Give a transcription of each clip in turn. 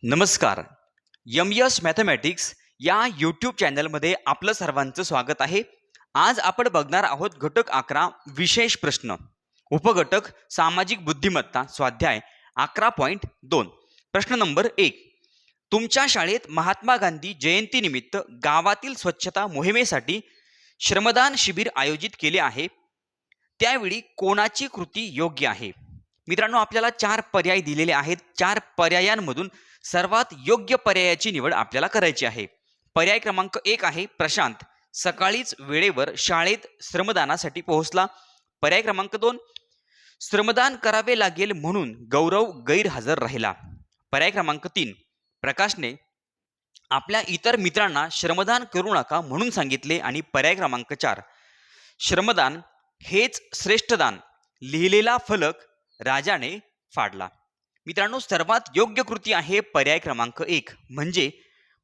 नमस्कार. Yes mathematics या YouTube चॅनलमध्ये आपलं सर्वांचं स्वागत आहे. आज आपण बघणार आहोत घटक 11 विशेष प्रश्न. उपघटक सामाजिक बुद्धिमत्ता स्वाध्याय 11.2. प्रश्न नंबर 1. तुमच्या शाळेत महात्मा गांधी जयंतीनिमित्त गावातील स्वच्छता मोहिमेसाठी श्रमदान शिबिर आयोजित केले आहे. त्यावेळी कोणाची कृती योग्य आहे? मित्रांनो, आपल्याला 4 पर्याय दिलेले आहेत. 4 पर्यायांमधून सर्वात योग्य पर्यायाची निवड आपल्याला करायची आहे. पर्याय क्रमांक 1 आहे प्रशांत सकाळीच वेळेवर शाळेत श्रमदानासाठी पोहोचला. पर्याय क्रमांक 2 श्रमदान करावे लागेल म्हणून गौरव गैरहजर राहिला. पर्याय क्रमांक 3 प्रकाशने आपल्या इतर मित्रांना श्रमदान करू नका म्हणून सांगितले. आणि पर्याय क्रमांक 4 श्रमदान हेच श्रेष्ठ दान लिहिलेला फलक राजाने फाडला. मित्रांनो, सर्वात योग्य कृती आहे पर्याय क्रमांक 1 म्हणजे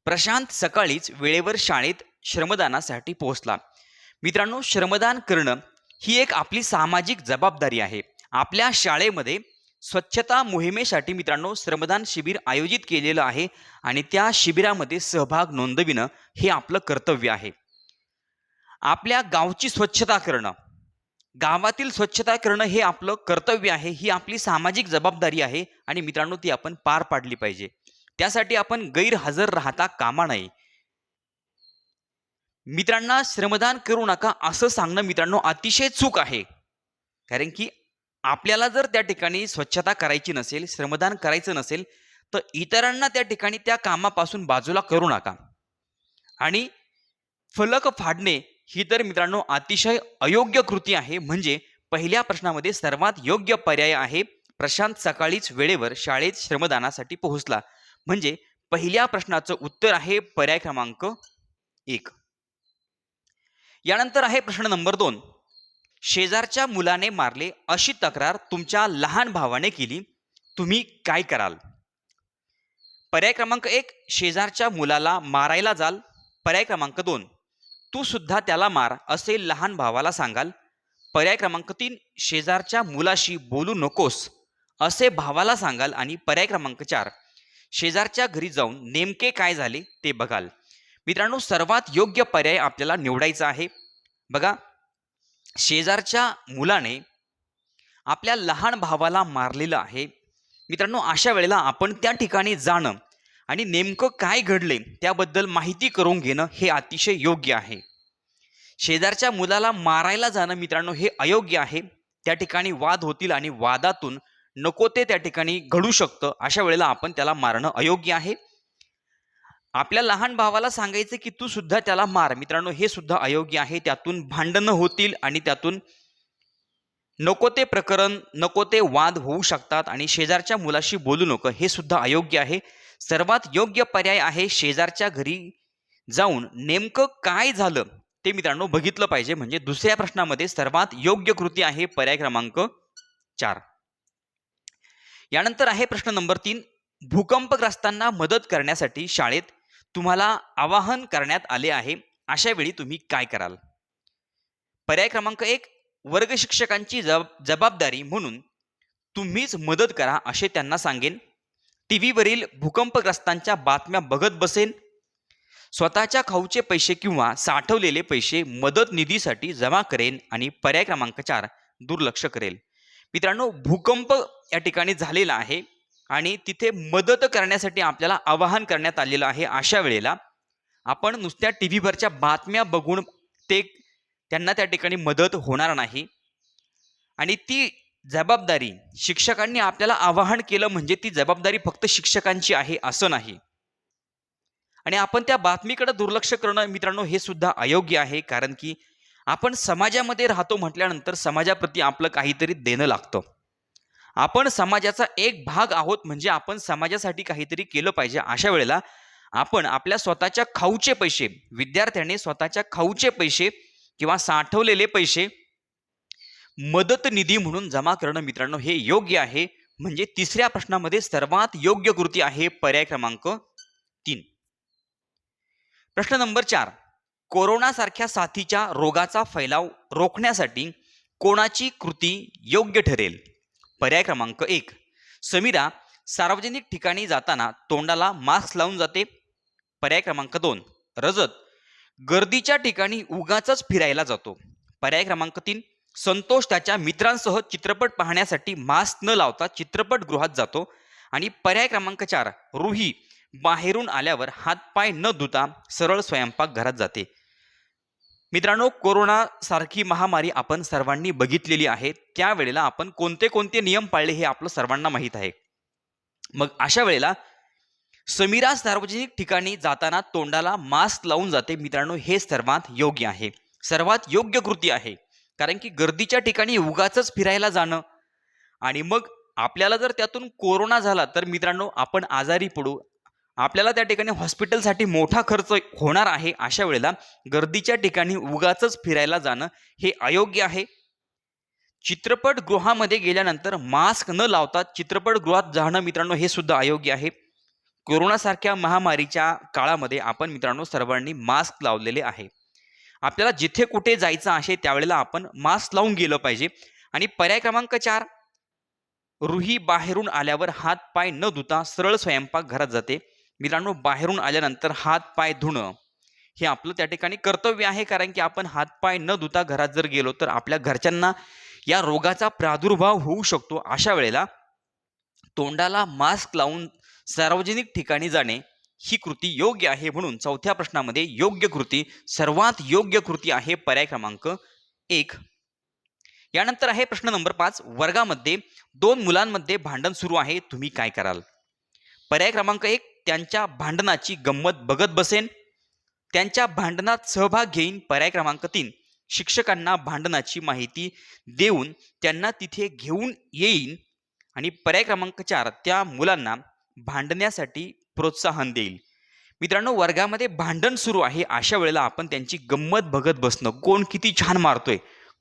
प्रशांत सकाळीच वेळेवर शाळेत श्रमदानासाठी पोहोचला. मित्रांनो, श्रमदान करणं ही एक आपली सामाजिक जबाबदारी आहे. आपल्या शाळेमध्ये स्वच्छता मोहिमेसाठी मित्रांनो श्रमदान शिबिर आयोजित केलेलं आहे आणि त्या शिबिरामध्ये सहभाग नोंदविणं हे आपलं कर्तव्य आहे. आपल्या गावची स्वच्छता करणं, गावातील स्वच्छता करणं हे आपलं कर्तव्य आहे. ही आपली सामाजिक जबाबदारी आहे आणि मित्रांनो ती आपण पार पाडली पाहिजे. त्यासाठी आपण गैरहजर राहता कामा नये. मित्रांना श्रमदान करू नका असं सांगणं मित्रांनो अतिशय चूक आहे. कारण की आपल्याला जर त्या ठिकाणी स्वच्छता करायची नसेल, श्रमदान करायचं नसेल, तर इतरांना त्या ठिकाणी त्या कामापासून बाजूला करू नका. आणि फलक फाडणे ही तर मित्रांनो अतिशय अयोग्य कृती आहे. म्हणजे पहिल्या प्रश्नामध्ये सर्वात योग्य पर्याय आहे प्रशांत सकाळीच वेळेवर शाळेत श्रमदानासाठी पोहोचला. म्हणजे पहिल्या प्रश्नाचं उत्तर आहे पर्याय क्रमांक 1. यानंतर आहे प्रश्न नंबर 2. शेजारच्या मुलाने मारले अशी तक्रार तुमच्या लहान भावाने केली, तुम्ही काय कराल? पर्याय क्रमांक 1 शेजारच्या मुलाला मारायला जाल. पर्याय क्रमांक 2 तू सुद्धा त्याला मार असे लहान भावाला सांगाल. पर्याय क्रमांक 3 शेजारच्या मुलाशी बोलू नकोस असे भावाला सांगाल. आणि पर्याय क्रमांक 4 शेजारच्या घरी जाऊन नेमके काय झाले ते बघाल. मित्रांनो, सर्वात योग्य पर्याय आपल्याला निवडायचा आहे. बघा, शेजारच्या मुलाने आपल्या लहान भावाला मारलेलं आहे. मित्रांनो, अशा वेळेला आपण त्या ठिकाणी जाणं आणि नेमकं काय घडले त्याबद्दल माहिती करून घेणं हे अतिशय योग्य आहे. शेजारच्या मुलाला मारायला जाणं मित्रांनो हे अयोग्य आहे. त्या ठिकाणी वाद होतील आणि वादातून नको ते त्या ठिकाणी घडू शकतं. अशा वेळेला आपण त्याला मारणं अयोग्य आहे. आपल्या लहान भावाला सांगायचं की तू सुद्धा त्याला मार, मित्रांनो हे सुद्धा अयोग्य आहे. त्यातून भांडणं होतील आणि त्यातून नको ते प्रकरण, नको ते वाद होऊ शकतात. आणि शेजारच्या मुलाशी बोलू नको हे सुद्धा अयोग्य आहे. सर्वात योग्य पर्याय आहे शेजारच्या घरी जाऊन नेमकं काय झालं ते मित्रांनो बघितलं पाहिजे. म्हणजे दुसऱ्या प्रश्नामध्ये सर्वात योग्य कृती आहे पर्याय क्रमांक 4. यानंतर आहे प्रश्न नंबर 3. भूकंपग्रस्तांना मदत करण्यासाठी शाळेत तुम्हाला आवाहन करण्यात आले आहे, अशा वेळी तुम्ही काय कराल? पर्याय क्रमांक 1 वर्ग शिक्षकांची जबाबदारी म्हणून तुम्हीच मदत करा असे त्यांना सांगेन. टीव्हीवरील भूकंपग्रस्तांच्या बातम्या बघत बसेन. स्वतःच्या खाऊचे पैसे किंवा साठवलेले पैसे मदत निधीसाठी जमा करेन. आणि पर्याय क्रमांक 4 दुर्लक्ष करेल. मित्रांनो, भूकंप या ठिकाणी झालेला आहे आणि तिथे मदत करण्यासाठी आपल्याला आवाहन करण्यात आलेलं आहे. अशा वेळेला आपण नुसत्या टीव्हीवरच्या बातम्या बघून त्यांना त्या ठिकाणी मदत होणार नाही. आणि ती जबाबदारी शिक्षकांनी आपल्याला आवाहन केलं म्हणजे ती जबाबदारी फक्त शिक्षकांची आहे असं नाही. आणि आपण त्या बातमीकडे दुर्लक्ष करणं मित्रांनो हे सुद्धा अयोग्य आहे. कारण की आपण समाजामध्ये राहतो म्हटल्यानंतर समाजाप्रती आपलं काहीतरी देणं लागतं. आपण समाजाचा एक भाग आहोत म्हणजे आपण समाजासाठी काहीतरी केलं पाहिजे. अशा वेळेला आपण आपल्या स्वतःच्या खाऊचे पैसे, विद्यार्थ्याने स्वतःच्या खाऊचे पैसे किंवा साठवलेले पैसे मदत निधी म्हणून जमा करणं मित्रांनो हे योग्य आहे. म्हणजे तिसऱ्या प्रश्नामध्ये सर्वात योग्य कृती आहे पर्याय क्रमांक 3. प्रश्न नंबर 4. कोरोना सारख्या साथीच्या रोगाचा फैलाव रोखण्यासाठी कोणाची कृती योग्य ठरेल? पर्याय क्रमांक 1 समीरा सार्वजनिक ठिकाणी जाताना तोंडाला मास्क लावून जाते? पर्याय क्रमांक 2 रजत गर्दीच्या ठिकाणी उगाचच फिरायला जातो. पर्याय क्रमांक 3 संतोष त्याच्या मित्रांसह चित्रपट पाहण्यासाठी मास्क न लावता चित्रपटगृहात जातो. आणि पर्याय क्रमांक 4 रुही बाहेरून आल्यावर हातपाय न धुता सरळ स्वयंपाकघरात जाते. मित्रांनो, कोरोना सारखी महामारी आपण सर्वांनी बघितलेली आहे. त्यावेळेला आपण कोणते कोणते नियम पाळले हे आपलं सर्वांना माहीत आहे. मग अशा वेळेला समीरा सार्वजनिक ठिकाणी जाताना तोंडाला मास्क लावून जाते. मित्रांनो, हे सर्वात योग्य आहे, सर्वात योग्य कृती आहे. कारण की गर्दीच्या ठिकाणी उगाचच फिरायला जाणं आणि मग आपल्याला जर त्यातून कोरोना झाला तर मित्रांनो आपण आजारी पडू, आपल्याला त्या ठिकाणी हॉस्पिटलसाठी मोठा खर्च होणार आहे. अशा वेळेला गर्दीच्या ठिकाणी उगाचच फिरायला जाणं हे अयोग्य आहे. चित्रपटगृहामध्ये गेल्यानंतर मास्क न लावता चित्रपटगृहात जाणं मित्रांनो हे सुद्धा अयोग्य आहे. कोरोनासारख्या महामारीच्या काळामध्ये आपण मित्रांनो सर्वांनी मास्क लावलेले आहे. आपल्याला जिथे कुठे जायचं आहे त्यावेळेला आपण मास्क लावून गेलं पाहिजे. आणि पर्याय क्रमांक 4 रुही बाहेरून आल्यावर हात पाय न धुता सरळ स्वयंपाकघरात जाते. मित्रांनो, बाहेरून आल्यानंतर हात पाय धुणं हे आपलं त्या ठिकाणी कर्तव्य आहे. कारण की आपण हात पाय न धुता घरात जर गेलो तर आपल्या घरच्यांना या रोगाचा प्रादुर्भाव होऊ शकतो. अशा वेळेला तोंडाला मास्क लावून सार्वजनिक ठिकाणी जाणे ही कृती योग्य आहे. म्हणून चौथ्या प्रश्नामध्ये योग्य कृती, सर्वात योग्य कृती आहे पर्याय क्रमांक 1. यानंतर आहे प्रश्न नंबर 5. वर्गामध्ये 2 मुलांमध्ये भांडण सुरू आहे, तुम्ही काय कराल? पर्याय क्रमांक 1 त्यांच्या भांडणाची गंमत बघत बसेन, त्यांच्या भांडणात सहभाग घेईन. पर्याय क्रमांक 3 शिक्षकांना भांडणाची माहिती देऊन त्यांना तिथे घेऊन येईन. आणि पर्याय क्रमांक 4 त्या मुलांना भांडण्यासाठी प्रोत्साहन देईल. मित्रांनो, वर्गामध्ये भांडण सुरू आहे, अशा वेळेला आपण त्यांची गंमत बघत बसणं, कोण किती छान मारतोय,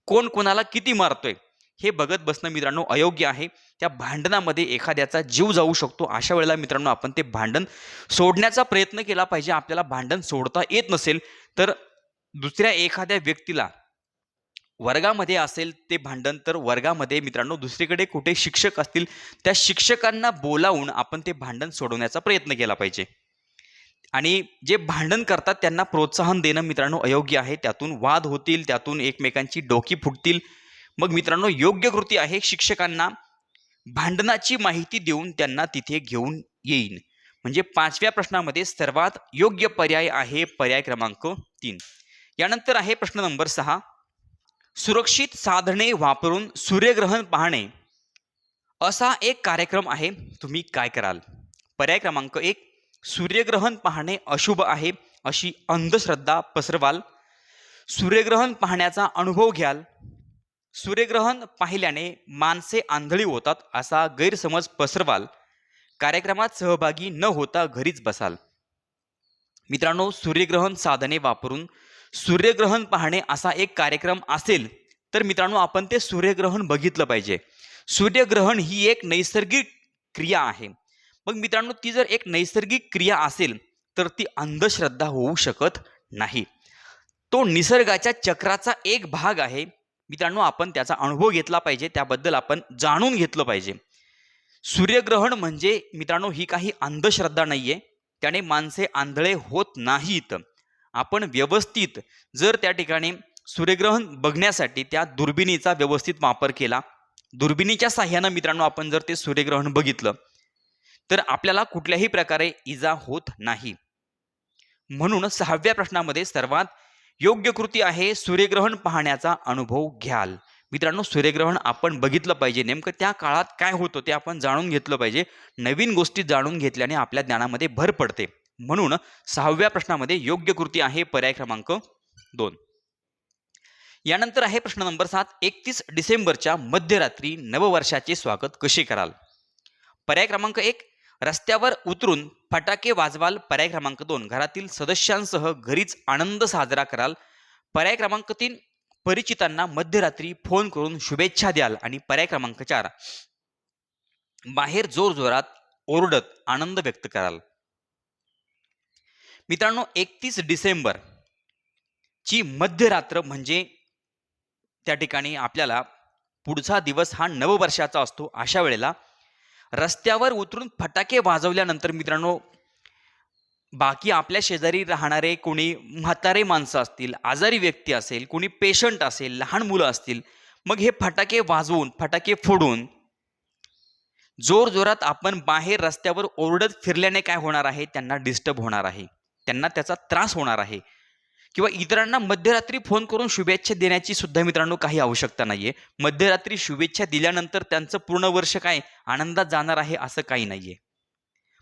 कोण कोणाला किती मारतोय हे बघत बसणं मित्रांनो अयोग्य आहे. त्या भांडणामध्ये एखाद्याचा जीव जाऊ शकतो. अशा वेळेला मित्रांनो आपण ते भांडण सोडण्याचा प्रयत्न केला पाहिजे. आपल्याला भांडण सोडता येत नसेल तर दुसऱ्या एखाद्या व्यक्तीला, वर्गामध्ये असेल ते भांडण तर वर्गामध्ये मित्रांनो दुसरीकडे कुठे शिक्षक असतील त्या शिक्षकांना बोलावून आपण ते भांडण सोडवण्याचा प्रयत्न केला पाहिजे. आणि जे भांडण करतात त्यांना प्रोत्साहन देणं मित्रांनो अयोग्य आहे. त्यातून वाद होतील, त्यातून एकमेकांची डोकी फुटतील. मग मित्रांनो योग्य कृती आहे शिक्षकांना भांडणाची माहिती देऊन त्यांना तिथे घेऊन येईन. म्हणजे 5व्या प्रश्नामध्ये सर्वात योग्य पर्याय आहे पर्याय क्रमांक 3. यानंतर आहे प्रश्न नंबर 6. सुरक्षित साधने वापरून सूर्यग्रहण पाहणे असा एक कार्यक्रम आहे, तुम्ही काय कराल? पर्याय क्रमांक 1 सूर्यग्रहण पाहणे अशुभ आहे अशी अंधश्रद्धा पसरवाल, सूर्यग्रहण पाहण्याचा अनुभव घ्याल, सूर्यग्रहण पाहिल्याने माणसे आंधळी होतात असा गैरसमज पसरवाल, कार्यक्रमात सहभागी न होता घरीच बसाल. मित्रांनो, सूर्यग्रहण साधने वापरून सूर्यग्रहण पाहणे असा एक कार्यक्रम असेल तर मित्रांनो आपण ते सूर्यग्रहण बघितलं पाहिजे. सूर्यग्रहण ही एक नैसर्गिक क्रिया आहे. मग मित्रांनो ती जर एक नैसर्गिक क्रिया असेल तर ती अंधश्रद्धा होऊ शकत नाही. तो निसर्गाच्या चक्राचा एक भाग आहे. मित्रांनो आपण त्याचा अनुभव घेतला पाहिजे, त्याबद्दल आपण जाणून घेतलं पाहिजे. सूर्यग्रहण म्हणजे मित्रांनो ही काही अंधश्रद्धा नाहीये, त्याने माणसे आंधळे होत नाहीत. आपण व्यवस्थित जर त्या ठिकाणी सूर्यग्रहण बघण्यासाठी त्या दुर्बिणीचा व्यवस्थित वापर केला, दुर्बिणीच्या साह्यानं मित्रांनो आपण जर ते सूर्यग्रहण बघितलं तर आपल्याला कुठल्याही प्रकारे इजा होत नाही. म्हणून 6व्या प्रश्नामध्ये सर्वात योग्य कृती आहे सूर्यग्रहण पाहण्याचा अनुभव घ्याल. मित्रांनो सूर्यग्रहण आपण बघितलं पाहिजे, नेमकं त्या काळात काय होतं ते आपण जाणून घेतलं पाहिजे. नवीन गोष्टी जाणून घेतल्याने आपल्या ज्ञानामध्ये भर पडते. म्हणून 6व्या प्रश्नामध्ये योग्य कृती आहे पर्याय क्रमांक 2. यानंतर आहे प्रश्न नंबर 7. 31 डिसेंबरच्या मध्यरात्री नववर्षाचे स्वागत कसे कराल? पर्याय क्रमांक 1 रस्त्यावर उतरून फटाके वाजवाल. पर्याय क्रमांक 2 घरातील सदस्यांसह घरीच आनंद साजरा कराल. पर्याय क्रमांक 3 परिचितांना मध्यरात्री फोन करून शुभेच्छा द्याल. आणि पर्याय क्रमांक 4 बाहेर जोरजोरात ओरडत आनंद व्यक्त कराल. मित्रांनो 31 डिसेंबर ची मध्यरात्र म्हणजे त्या ठिकाणी आपल्याला पुढचा दिवस हा नववर्षाचा असतो. अशा वेळेला रस्त्यावर उतरून फटाके वाजवल्यानंतर मित्रांनो, बाकी आपल्या शेजारी राहणारे कोणी म्हातारे माणसं असतील, आजारी व्यक्ती असेल, कोणी पेशंट असेल, लहान मुलं असतील, मग हे फटाके वाजवून, फटाके फोडून जोरजोरात आपण बाहेर रस्त्यावर ओरडत फिरल्याने काय होणार आहे? त्यांना डिस्टर्ब होणार आहे. त्यांना त्याचा त्रास होणार आहे. किंवा इतरांना मध्यरात्री फोन करून शुभेच्छा देण्याची सुद्धा मित्रांनो काही आवश्यकता नाहीये. मध्यरात्री शुभेच्छा दिल्यानंतर त्यांचं पूर्ण वर्ष काय आनंदात जाणार आहे असं काही नाहीये.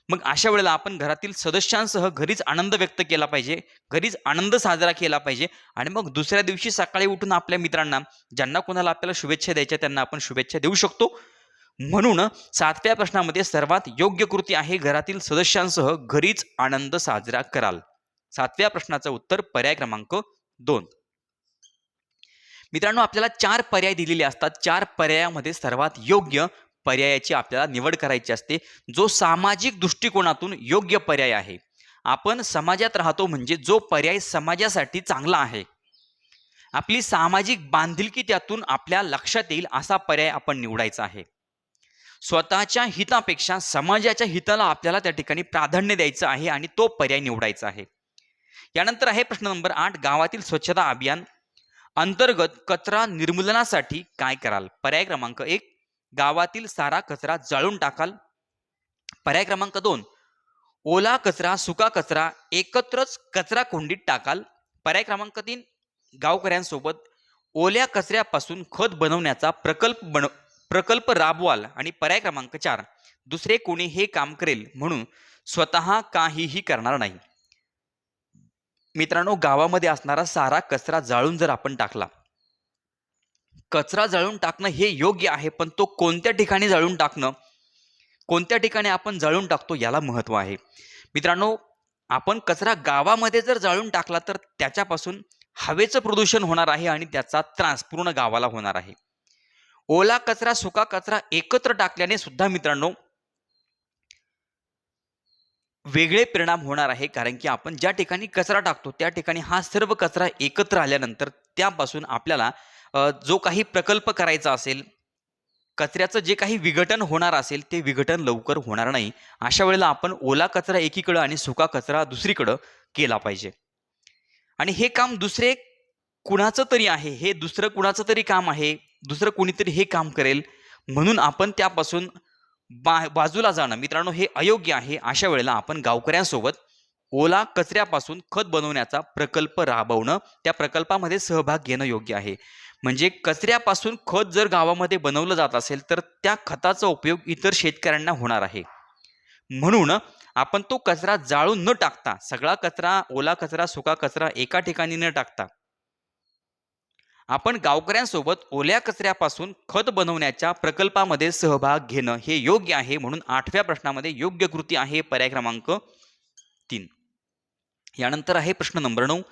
मग अशा वेळेला आपण घरातील सदस्यांसह घरीच आनंद व्यक्त केला पाहिजे, घरीच आनंद साजरा केला पाहिजे आणि मग दुसऱ्या दिवशी सकाळी उठून आपल्या मित्रांना, ज्यांना कोणाला आपल्याला शुभेच्छा द्यायच्या त्यांना आपण शुभेच्छा देऊ शकतो. म्हणून 7व्या प्रश्नामध्ये सर्वात योग्य कृती आहे घरातील सदस्यांसह घरीच आनंद साजरा कराल. 7व्या प्रश्नाचं उत्तर पर्याय क्रमांक 2. मित्रांनो, आपल्याला 4 पर्याय दिलेले असतात. 4 पर्यायामध्ये सर्वात योग्य पर्यायाची आपल्याला निवड करायची असते, जो सामाजिक दृष्टिकोनातून योग्य पर्याय आहे. आपण समाजात राहतो म्हणजे जो पर्याय समाजासाठी चांगला आहे, आपली सामाजिक बांधिलकी त्यातून आपल्या लक्षात येईल असा पर्याय आपण निवडायचा आहे. स्वतःच्या हितापेक्षा समाजाच्या हिताला आपल्याला त्या ठिकाणी प्राधान्य द्यायचं आहे आणि तो पर्याय निवडायचा आहे. यानंतर आहे प्रश्न नंबर 8. गावातील स्वच्छता अभियान अंतर्गत कचरा निर्मूलनासाठी काय कराल? पर्याय क्रमांक 1. गावातील सारा कचरा जाळून टाकाल. पर्याय क्रमांक 2. ओला कचरा सुका कचरा एकत्रच कचरा कोंडीत टाकाल. पर्याय क्रमांक 3. गावकऱ्यांसोबत ओल्या कचऱ्यापासून खत बनवण्याचा प्रकल्प राबवाल. आणि पर्याय क्रमांक 4. दुसरे कोणी हे काम करेल म्हणून स्वतः काहीही करणार नाही. मित्रांनो, गावामध्ये असणारा सारा कचरा जाळून जर आपण टाकला, कचरा जाळून टाकणं हे योग्य आहे, पण तो कोणत्या ठिकाणी जाळून टाकणं, कोणत्या ठिकाणी आपण जाळून टाकतो याला महत्त्व आहे. मित्रांनो, आपण कचरा गावामध्ये जर जाळून टाकला तर त्याच्यापासून हवेचं प्रदूषण होणार आहे आणि त्याचा त्रास पूर्ण गावाला होणार आहे. ओला कचरा सुका कचरा एकत्र टाकल्याने सुद्धा मित्रांनो वेगळे परिणाम होणार आहे, कारण की आपण ज्या ठिकाणी कचरा टाकतो त्या ठिकाणी हा सर्व कचरा एकत्र आल्यानंतर त्यापासून आपल्याला जो काही प्रकल्प करायचा असेल, कचऱ्याचं जे काही विघटन होणार असेल ते विघटन लवकर होणार नाही. अशा वेळेला आपण ओला कचरा एकीकडं आणि सुका कचरा दुसरीकडं केला पाहिजे. आणि हे काम दुसरे कुणाचं तरी आहे, हे दुसरं कुणाचं तरी काम आहे, दुसरं कोणीतरी हे काम करेल म्हणून आपण त्यापासून बाजूला जाणं मित्रांनो हे अयोग्य आहे. अशा वेळेला आपण गावकऱ्यांसोबत ओला कचऱ्यापासून खत बनवण्याचा प्रकल्प राबवणं, त्या प्रकल्पामध्ये सहभाग घेणं योग्य आहे. म्हणजे कचऱ्यापासून खत जर गावामध्ये बनवलं जात असेल तर त्या खताचा उपयोग इतर शेतकऱ्यांना होणार आहे. म्हणून आपण तो कचरा जाळून न टाकता, सगळा कचरा ओला कचरा सुका कचरा एका ठिकाणी न टाकता, आपण गावकऱ्यांसोबत ओल्या कचऱ्यापासून खत बनवण्याच्या प्रकल्पामध्ये सहभाग घेणं हे योग्य आहे. म्हणून 8व्या प्रश्नामध्ये योग्य कृती आहे पर्याय क्रमांक 3. यानंतर आहे प्रश्न नंबर 9.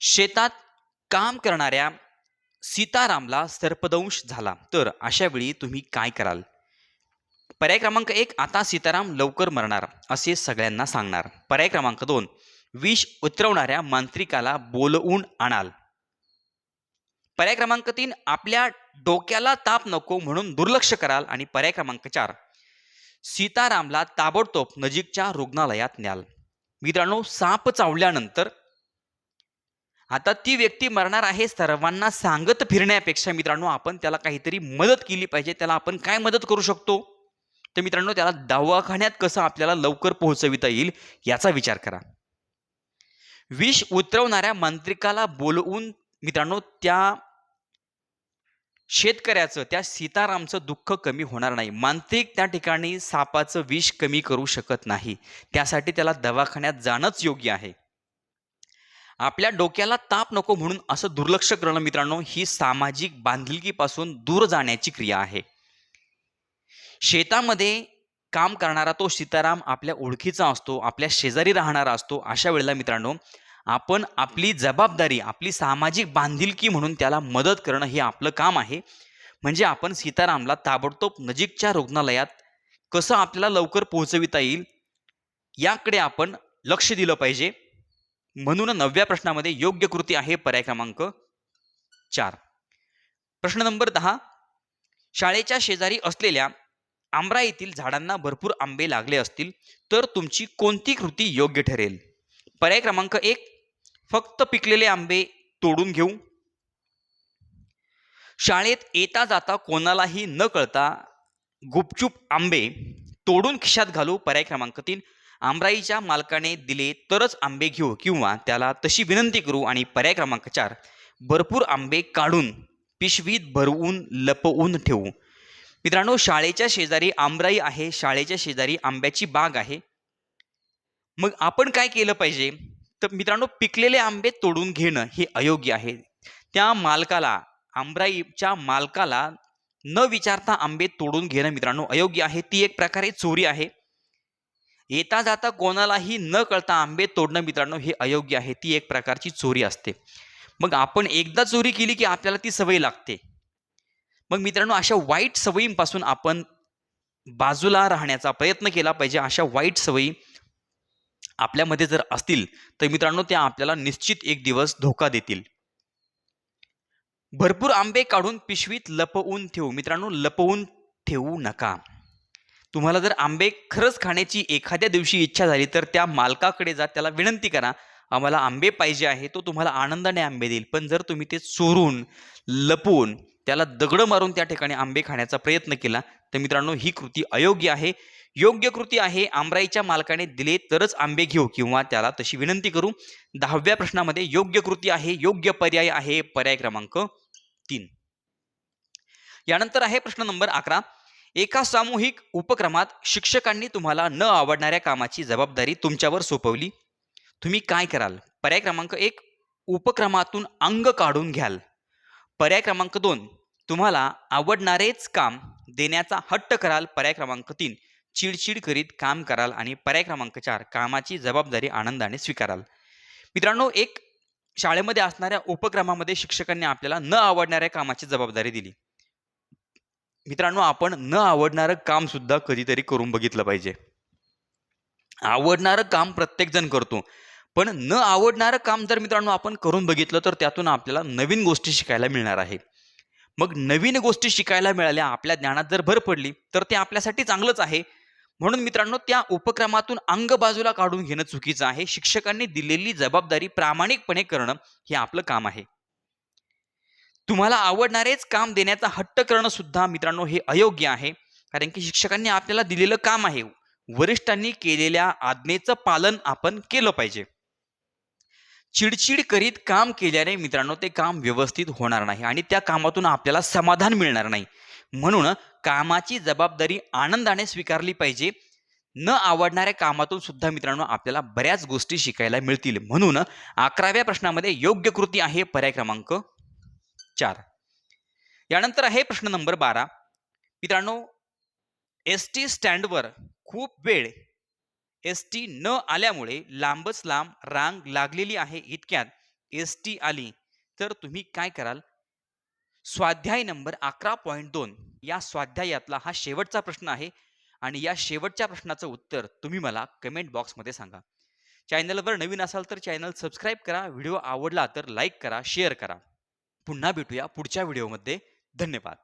शेतात काम करणाऱ्या सीतारामला सर्पदंश झाला तर अशा वेळी तुम्ही काय कराल? पर्याय क्रमांक 1. आता सीताराम लवकर मरणार असे सगळ्यांना सांगणार. पर्याय क्रमांक 2. विष उतरवणाऱ्या मांत्रिकाला बोलवून आणाल. पर्याय क्रमांक 3. आपल्या डोक्याला ताप नको म्हणून दुर्लक्ष कराल. आणि पर्याय क्रमांक 4. सीतारामला ताबडतोब नजीकच्या रुग्णालयात न्याल. मित्रांनो, साप चावल्यानंतर आता ती व्यक्ती मरणार आहे सर्वांना सांगत फिरण्यापेक्षा मित्रांनो आपण त्याला काहीतरी मदत केली पाहिजे. त्याला आपण काय मदत करू शकतो तर मित्रांनो त्याला दवाखान्यात कसं आपल्याला लवकर पोहोचविता येईल याचा विचार करा. विष उतरवणाऱ्या मांत्रिकाला बोलवून मित्रांनो त्या शेतकऱ्याचं, त्या सीतारामचं दुःख कमी होणार नाही. मांत्रिक त्या ठिकाणी सापाचं विष कमी करू शकत नाही, त्यासाठी त्याला दवाखान्यात जाणंच योग्य आहे. आपल्या डोक्याला ताप नको म्हणून असं दुर्लक्ष करणं मित्रांनो ही सामाजिक बांधिलकीपासून दूर जाण्याची क्रिया आहे. शेतामध्ये काम करणारा तो सीताराम आपल्या ओळखीचा असतो, आपल्या शेजारी राहणारा असतो. अशा वेळेला मित्रांनो आपण आपली जबाबदारी, आपली सामाजिक बांधिलकी म्हणून त्याला मदत करणं हे आपलं काम आहे. म्हणजे आपण सीतारामला ताबडतोब नजीकच्या रुग्णालयात कसं आपल्याला लवकर पोहोचविता येईल याकडे आपण लक्ष दिलं पाहिजे. म्हणून 9व्या प्रश्नामध्ये योग्य कृती आहे पर्याय क्रमांक 4. प्रश्न नंबर 10. शाळेच्या शेजारी असलेल्या आमराईतील झाडांना भरपूर आंबे लागले असतील तर तुमची कोणती कृती योग्य ठरेल? पर्याय क्रमांक 1, फक्त पिकलेले आंबे तोडून घेऊ. शाळेत येता जाता कोणालाही न कळता गुपचूप आंबे तोडून खिशात घालू. पर्याय क्रमांक 3, आमराईच्या मालकाने दिले तरच आंबे घेऊ किंवा त्याला तशी विनंती करू. आणि पर्याय क्रमांक 4, भरपूर आंबे काढून पिशवीत भरवून लपवून ठेवू. मित्रांनो, शाळेच्या शेजारी आमराई आहे, शाळेच्या शेजारी आंब्याची बाग आहे. मग आपण काय केलं पाहिजे? तर मित्रांनो, पिकलेले आंबे तोडून घेणं हे अयोग्य आहे. त्या मालकाला, आमराईच्या मालकाला न विचारता आंबे तोडून घेणं मित्रांनो अयोग्य आहे. ती एक प्रकारे चोरी आहे. येता जाता कोणालाही न कळता आंबे तोडणं मित्रांनो हे अयोग्य आहे. ती एक प्रकारची चोरी असते. मग आपण एकदा चोरी केली की आपल्याला ती सवय लागते. मग मित्रांनो, अशा वाईट सवयींपासून आपण बाजूला राहण्याचा प्रयत्न केला पाहिजे. अशा वाईट सवयी आपल्यामध्ये जर असतील तर मित्रांनो त्या आपल्याला निश्चित एक दिवस धोका देतील. भरपूर आंबे काढून पिशवीत लपवून ठेवू. मित्रांनो, लपवून ठेवू नका. तुम्हाला जर आंबे खरंच खाण्याची एखाद्या दिवशी इच्छा झाली तर त्या मालकाकडे जा, त्याला विनंती करा, आम्हाला आंबे पाहिजे आहे. तो तुम्हाला आनंदाने आंबे देईल. पण जर तुम्ही ते चोरून, लपवून, त्याला दगड मारून त्या ठिकाणी आंबे खाण्याचा प्रयत्न केला तर मित्रांनो ही कृती अयोग्य आहे. योग्य कृती आहे, आमराईच्या मालकाने दिले तरच आंबे घेऊ किंवा त्याला तशी विनंती करू. 10व्या प्रश्नामध्ये योग्य कृती आहे, योग्य पर्याय आहे पर्याय क्रमांक 3. यानंतर आहे प्रश्न नंबर 11. एका सामूहिक उपक्रमात शिक्षकांनी तुम्हाला न आवडणाऱ्या कामाची जबाबदारी तुमच्यावर सोपवली. तुम्ही काय कराल? पर्याय क्रमांक 1, उपक्रमातून अंग काढून घ्याल. पर्याय क्रमांक 2, तुम्हाला आवडणारेच काम देण्याचा हट्ट कराल. पर्याय क्रमांक 3, चिडचिड करीत काम कराल. आणि पर्याय क्रमांक 4, कामाची जबाबदारी आनंदाने स्वीकाराल. मित्रांनो, एक शाळेमध्ये असणाऱ्या उपक्रमामध्ये शिक्षकांनी आपल्याला न आवडणाऱ्या कामाची जबाबदारी दिली. मित्रांनो, आपण न आवडणारं काम सुद्धा कधीतरी करून बघितलं पाहिजे. आवडणारं काम प्रत्येक जण करतो, पण न आवडणारं काम जर मित्रांनो आपण करून बघितलं तर त्यातून आपल्याला नवीन गोष्टी शिकायला मिळणार आहे. मग नवीन गोष्टी शिकायला मिळाल्या, आपल्या ज्ञानात जर भर पडली तर ते आपल्यासाठी चांगलंच आहे. म्हणून मित्रांनो, त्या उपक्रमातून अंग बाजूला काढून घेणं चुकीचं आहे. शिक्षकांनी दिलेली जबाबदारी प्रामाणिकपणे करणं हे आपलं काम आहे. तुम्हाला आवडणारेच काम देण्याचा हट्ट करणं सुद्धा मित्रांनो हे अयोग्य आहे. कारण की शिक्षकांनी आपल्याला दिलेलं काम आहे, वरिष्ठांनी केलेल्या आज्ञेचं पालन आपण केलं पाहिजे. चिडचिड करीत काम केल्याने मित्रांनो ते काम व्यवस्थित होणार नाही आणि त्या कामातून आपल्याला समाधान मिळणार नाही. म्हणून कामाची जबाबदारी आनंदाने स्वीकारली पाहिजे. न आवडणाऱ्या कामातून सुद्धा मित्रांनो आपल्याला बऱ्याच गोष्टी शिकायला मिळतील. म्हणून 11व्या प्रश्नामध्ये योग्य कृती आहे पर्याय क्रमांक 4. यानंतर आहे प्रश्न नंबर 12. मित्रांनो, एसटी स्टँडवर खूप वेळ एसटी न आल्यामुळे लांबच लांब रांग लागलेली आहे. इतक्यात एसटी आली तर तुम्ही काय कराल? स्वाध्याय नंबर 11.2 या स्वाध्यायातला हा शेवटचा प्रश्न आहे आणि या शेवटच्या प्रश्नाचं उत्तर तुम्ही मला कमेंट बॉक्समध्ये सांगा. चॅनलवर नवीन असाल तर चॅनल सबस्क्राईब करा. व्हिडिओ आवडला तर लाईक करा, शेअर करा. पुन्हा भेटूया पुढच्या व्हिडिओमध्ये. धन्यवाद.